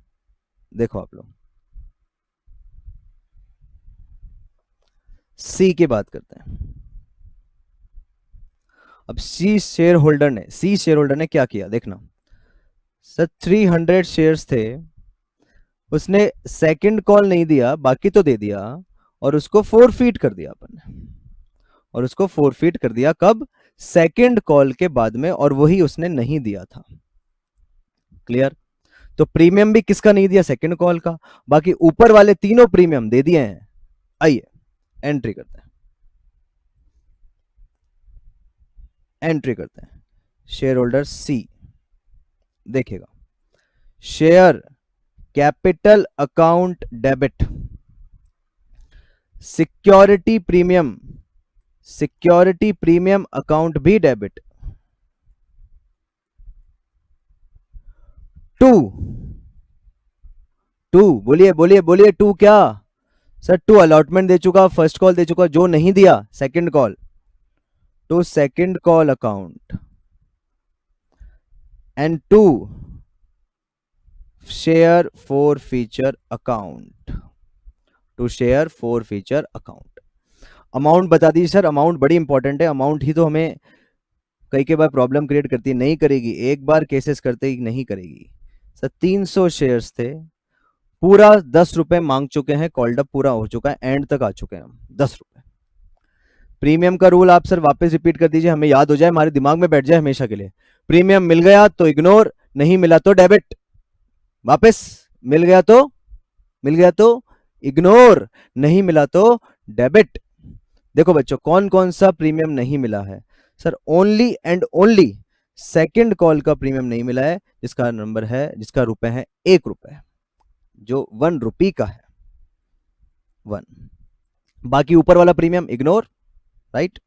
देखो आप लोग। सी की बात करते हैं। अब सी शेयर होल्डर ने क्या किया देखना। सर 300 शेयर्स थे, उसने सेकंड कॉल नहीं दिया, बाकी तो दे दिया, और उसको फोरफीट कर दिया अपन ने। और उसको फोरफीट कर दिया कब? सेकंड कॉल के बाद में, और वही उसने नहीं दिया था। क्लियर? तो प्रीमियम भी किसका नहीं दिया? सेकंड कॉल का। बाकी ऊपर वाले तीनों प्रीमियम दे दिए हैं। आइए एंट्री करते हैं, एंट्री करते हैं। शेयर होल्डर सी देखेगा, share capital account debit, security premium, security premium account भी डेबिट। टू टू बोलिए बोलिए बोलिए, टू क्या? सर टू अलॉटमेंट दे चुका, फर्स्ट कॉल दे चुका, जो नहीं दिया second call, to second call account, and to share forfeiture account, to share forfeiture account. Amount बता दीजिए सर, अमाउंट बड़ी इंपॉर्टेंट है, अमाउंट ही तो हमें कई बार प्रॉब्लम क्रिएट करती है। नहीं करेगी, एक बार केसेस करते ही नहीं करेगी। सर 300 शेयर्स थे, पूरा 10 रुपए मांग चुके हैं, कॉल्ड अप पूरा हो चुका है, एंड तक आ चुके हैं हम, 10 रुपए। प्रीमियम का रूल आप सर वापस रिपीट कर दीजिए, हमें याद हो जाए, हमारे दिमाग में बैठ जाए हमेशा के लिए। प्रीमियम मिल गया तो इग्नोर, नहीं मिला तो डेबिट। वापस, मिल गया तो, मिल गया तो इग्नोर, नहीं मिला तो डेबिट। देखो बच्चों कौन कौन सा प्रीमियम नहीं मिला है? Sir only and only second call का प्रीमियम नहीं मिला है, जिसका नंबर है, जिसका रुपए है 1 रुपए, जो 1 रुपी का है, 1। बाकी ऊपर वाला premium ignore. Right.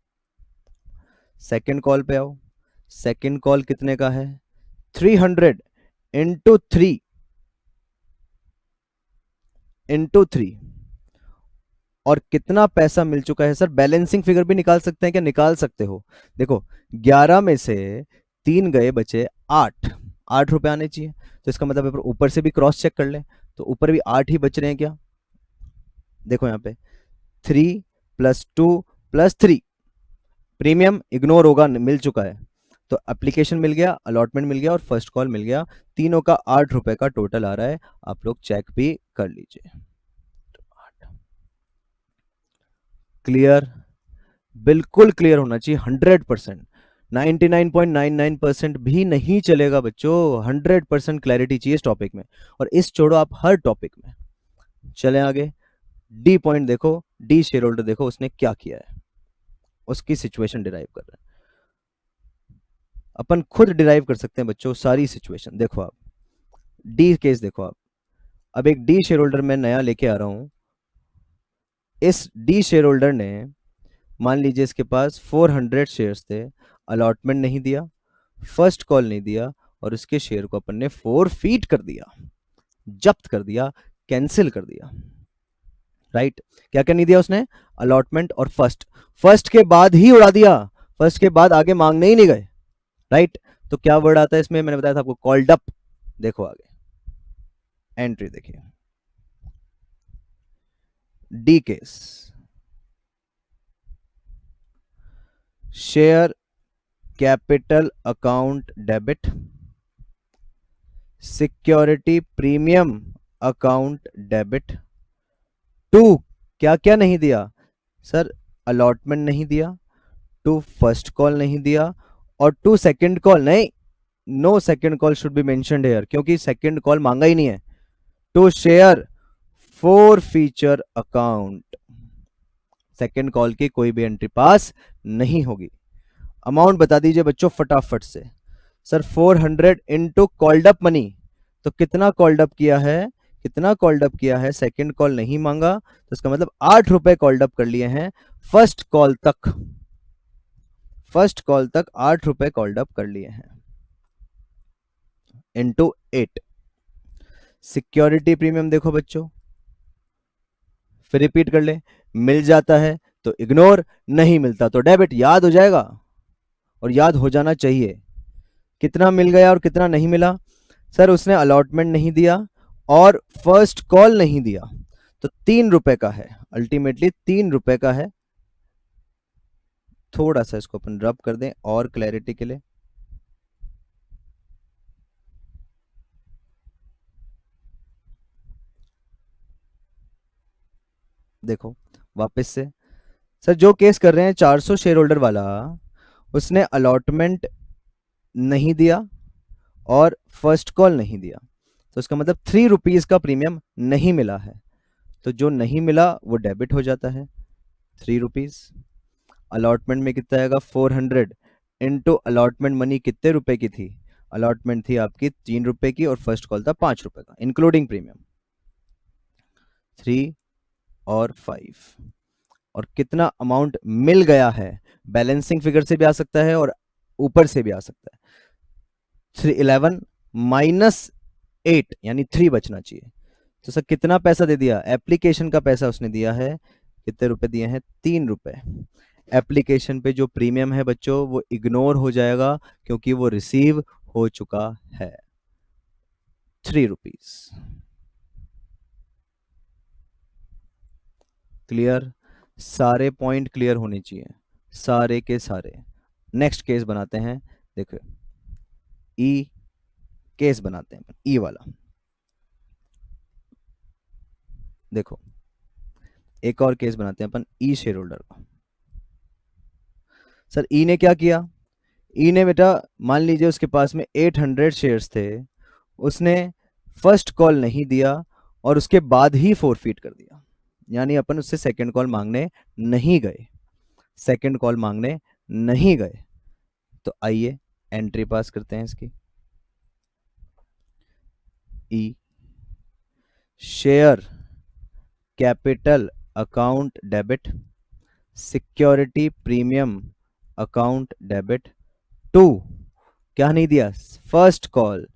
Second call पे आओ, सेकंड कॉल कितने का है? 300 इंटू 3 इंटू 3, और कितना पैसा मिल चुका है? सर बैलेंसिंग फिगर भी निकाल सकते हैं क्या? निकाल सकते हो। देखो 11 में से 3 गए, बचे 8, 8 रुपए आने चाहिए। तो इसका मतलब ऊपर से भी क्रॉस चेक कर लें, तो ऊपर भी 8 ही बच रहे हैं क्या? देखो यहाँ पे 3 + 2 + 3, प्रीमियम इग्नोर होगा, मिल चुका है। तो एप्लीकेशन मिल गया, अलॉटमेंट मिल गया और फर्स्ट कॉल मिल गया। तीनों का 8 रुपए का टोटल आ रहा है, आप लोग चेक भी कर लीजिए। क्लियर? बिल्कुल क्लियर होना चाहिए, 100%। 99.99% भी नहीं चलेगा बच्चों, 100% क्लैरिटी चाहिए इस टॉपिक में, और इस छोड़ो आप हर टॉपिक में। चलें आगे। डी पॉइंट देखो, डी शेयर होल्डर देखो उसने क्या किया है, उसकी सिचुएशन डिराइव कर रहे हैं। अपन खुद डिराइव कर सकते हैं बच्चों सारी सिचुएशन। देखो आप डी केस देखो आप। अब एक डी शेयर होल्डर मैं नया लेके आ रहा हूं। इस डी शेयर होल्डर ने, मान लीजिए इसके पास 400 शेयर्स थे, अलॉटमेंट नहीं दिया, फर्स्ट कॉल नहीं दिया, और उसके शेयर को अपन ने 4 फीट कर दिया, जब्त कर दिया, कैंसिल कर दिया। राइट? क्या क्या नहीं दिया उसने? अलॉटमेंट और फर्स्ट, फर्स्ट के बाद ही उड़ा दिया, फर्स्ट के बाद आगे मांगने ही नहीं गए। राइट? तो क्या वर्ड आता है इसमें? मैंने बताया था आपको, कॉल्ड अप। देखो आगे एंट्री देखिए, the case, share capital account debit, security premium account debit. To, क्या क्या नहीं दिया? सर अलॉटमेंट नहीं दिया, टू फर्स्ट कॉल नहीं दिया, और टू सेकंड कॉल नहीं, no second call should be mentioned here, क्योंकि सेकंड कॉल मांगा ही नहीं है। To share forfeiture account, second call की कोई भी एंट्री पास नहीं होगी। अमाउंट बता दीजिए बच्चों फटाफट से। Sir 400 into called up money, तो कितना कॉल्ड अप किया है? कितना कॉल्ड अप किया है? सेकंड कॉल नहीं मांगा, तो इसका मतलब 8 रुपए कॉल्ड अप कर लिए हैं फर्स्ट कॉल तक, फर्स्ट कॉल तक 8 रुपए कॉल्ड अप कर लिए हैं, इंटू 8। सिक्योरिटी प्रीमियम देखो बच्चों, फिर रिपीट कर ले, मिल जाता है तो इग्नोर, नहीं मिलता तो डेबिट। याद हो जाएगा, और याद हो जाना चाहिए। कितना मिल गया और कितना नहीं मिला? सर उसने अलॉटमेंट नहीं दिया और फर्स्ट कॉल नहीं दिया, तो 3 रुपए का है, अल्टीमेटली 3 रुपए का है। थोड़ा सा इसको अपन रब कर दें और क्लैरिटी के लिए। देखो वापस से, सर जो केस कर रहे हैं 400 शेयर होल्डर वाला, उसने अलॉटमेंट नहीं दिया और फर्स्ट कॉल नहीं दिया, तो इसका मतलब 3 रुपीज का प्रीमियम नहीं मिला है, तो जो नहीं मिला वो डेबिट हो जाता है 3 रुपीज। अलॉटमेंट में कितना आएगा? 400 इंटू अलॉटमेंट मनी कितने रुपए की थी? अलॉटमेंट थी आपकी 3 रुपए की और फर्स्ट कॉल था 5 रुपए का, इंक्लूडिंग प्रीमियम, 3 और 5। और कितना अमाउंट मिल गया है? बैलेंसिंग फिगर से भी आ सकता है और ऊपर से भी आ सकता है। 311 माइनस 8 यानी 3 बचना चाहिए। तो सर कितना पैसा दे दिया? एप्लीकेशन का पैसा उसने दिया है, कितने रुपए दिए हैं? 3 रुपए। एप्लीकेशन पे जो प्रीमियम है बच्चों वो इग्नोर हो जाएगा, क्योंकि वो रिसीव हो चुका है, 3 रुपीज। क्लियर? सारे पॉइंट क्लियर होने चाहिए, सारे के सारे। नेक्स्ट केस बनाते हैं, देखो ई केस बनाते हैं, ई वाला। देखो एक और केस बनाते हैं अपन, ई शेयर होल्डर का। सर ई ने क्या किया? ई ने बेटा, मान लीजिए उसके पास में 800 शेयर्स थे, उसने फर्स्ट कॉल नहीं दिया और उसके बाद ही फोरफीट कर दिया, यानी अपन उससे सेकंड कॉल मांगने नहीं गए, सेकंड कॉल मांगने नहीं गए। तो आइए एंट्री पास करते हैं इसकी। ई share capital account debit, security premium account debit. To, क्या नहीं दिया? First call,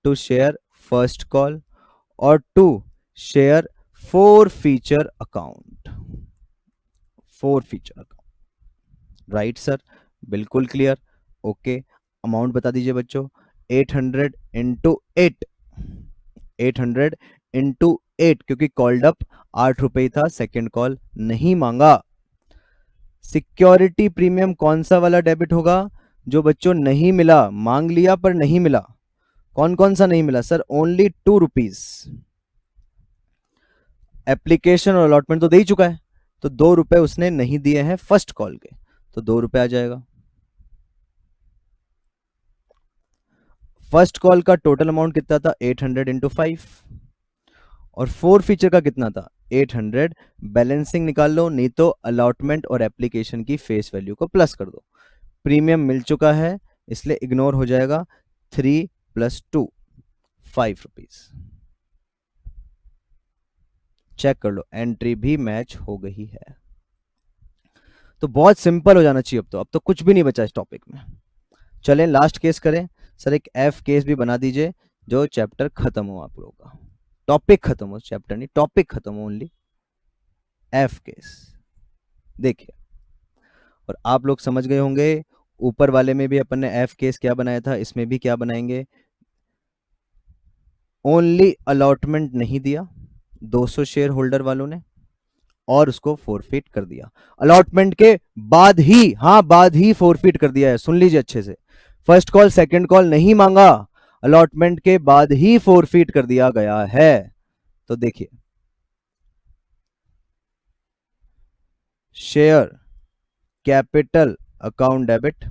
to share first call, और to share forfeiture account, forfeiture account, right sir, बिल्कुल क्लियर। ओके, अमाउंट बता दीजिए बच्चों। 800 इंटू 8, 800 इंटू 8, क्योंकि कॉल्ड अप 8 रुपए ही था, सेकेंड कॉल नहीं मांगा। सिक्योरिटी प्रीमियम कौन सा वाला डेबिट होगा? जो बच्चों नहीं मिला, मांग लिया पर नहीं मिला। कौन कौन सा नहीं मिला सर? Only 2 rupees. एप्लीकेशन और अलॉटमेंट तो दे ही चुका है, तो 2 रुपए उसने नहीं दिए हैं फर्स्ट कॉल के, तो 2 रुपए आ जाएगा। फर्स्ट कॉल का टोटल अमाउंट कितना था? 800 इंटू 5। और फोर फीचर का कितना था? 800। बैलेंसिंग निकाल लो, नहीं तो अलॉटमेंट और एप्लीकेशन की फेस वैल्यू को प्लस कर दो। प्रीमियम मिल चुका है, इसलिए इग्नोर हो जाएगा। 3 + 2, 5 रुपीज। चेक कर लो, एंट्री भी मैच हो गई है। तो बहुत सिंपल हो जाना चाहिए अब तो कुछ भी नहीं बचा इस टॉपिक में। चलें लास्ट केस करें। सर एक एफ केस भी बना दीजिए, जो चैप्टर खत्म हो आप लोगों का, टॉपिक खत्म हो, चैप्टर नहीं, टॉपिक खत्म हो, ओनली एफ केस। देखिए, और आप लोग समझ गए होंगे, ऊपर वाले में भी अपन ने एफ केस क्या बनाया था, इसमें भी क्या बनाएंगे। ओनली अलॉटमेंट नहीं दिया 200 शेयर होल्डर वालों ने, और उसको फोरफिट कर दिया। अलॉटमेंट के बाद ही, हाँ बाद ही फोरफिट कर दिया है, सुन लीजिए अच्छे से। फर्स्ट कॉल सेकंड कॉल नहीं मांगा, अलॉटमेंट के बाद ही फोरफिट कर दिया गया है। तो देखिए, share capital account debit,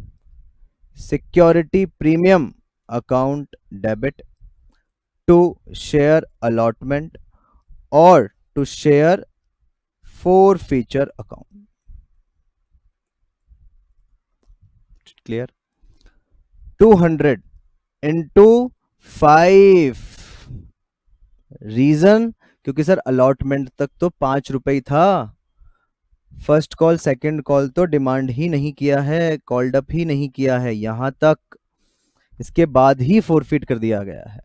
security premium account debit, to share allotment और to share forfeiture account. Clear? 200 into 5। Reason, क्योंकि सर अलॉटमेंट तक तो 5 रुपए ही था, फर्स्ट कॉल सेकंड कॉल तो डिमांड ही नहीं किया है, कॉल्ड अप ही नहीं किया है यहां तक, इसके बाद ही फोरफिट कर दिया गया है।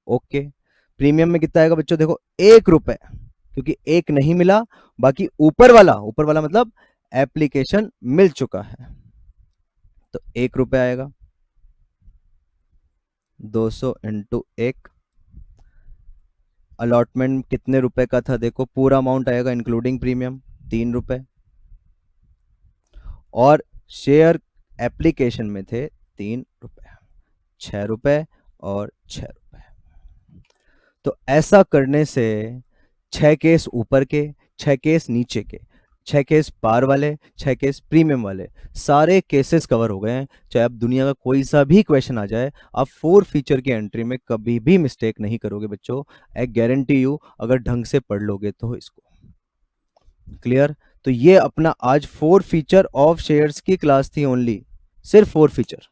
ओके, प्रीमियम में कितना आएगा बच्चों? देखो 1 रुपए, क्योंकि एक नहीं मिला, बाकी ऊपर वाला, ऊपर वाला मतलब एप्लीकेशन मिल चुका है, तो 1 रुपए आएगा। 200 इंटू 1। अलॉटमेंट कितने रुपए का था? देखो पूरा अमाउंट आएगा इंक्लूडिंग प्रीमियम, 3 रुपए। और शेयर एप्लीकेशन में थे 3 रुपए, 6 रुपए और 6 रुपए। तो ऐसा करने से 6 केस ऊपर के, 6 केस नीचे के, 6 केस पार वाले, 6 केस प्रीमियम वाले, सारे केसेस कवर हो गए हैं। चाहे अब दुनिया का कोई सा भी क्वेश्चन आ जाए, आप फोर फीचर की एंट्री में कभी भी मिस्टेक नहीं करोगे बच्चों, आई गारंटी यू, अगर ढंग से पढ़ लोगे तो इसको। क्लियर? तो ये अपना आज फोर फीचर ऑफ शेयर्स की क्लास थी, ओनली सिर्फ फोर फीचर।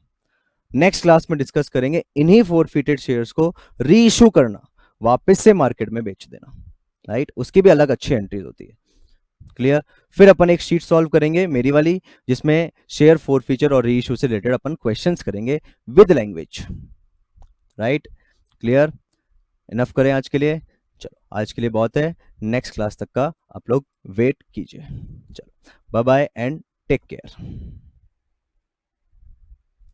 नेक्स्ट क्लास में डिस्कस करेंगे इन्हीं फोरफिटेड शेयर्स को री इशू करना, वापस से मार्केट में बेच देना, राइट? उसकी भी अलग अच्छी एंट्रीज होती है। क्लियर? फिर अपन एक शीट सॉल्व करेंगे मेरी वाली, जिसमें शेयर फोर फीचर और री इशू से रिलेटेड अपन क्वेश्चंस करेंगे with language, right? Clear? Enough करें आज के लिए? चलो आज के लिए बहुत है, नेक्स्ट क्लास तक का आप लोग वेट कीजिए। चलो bye bye and take care.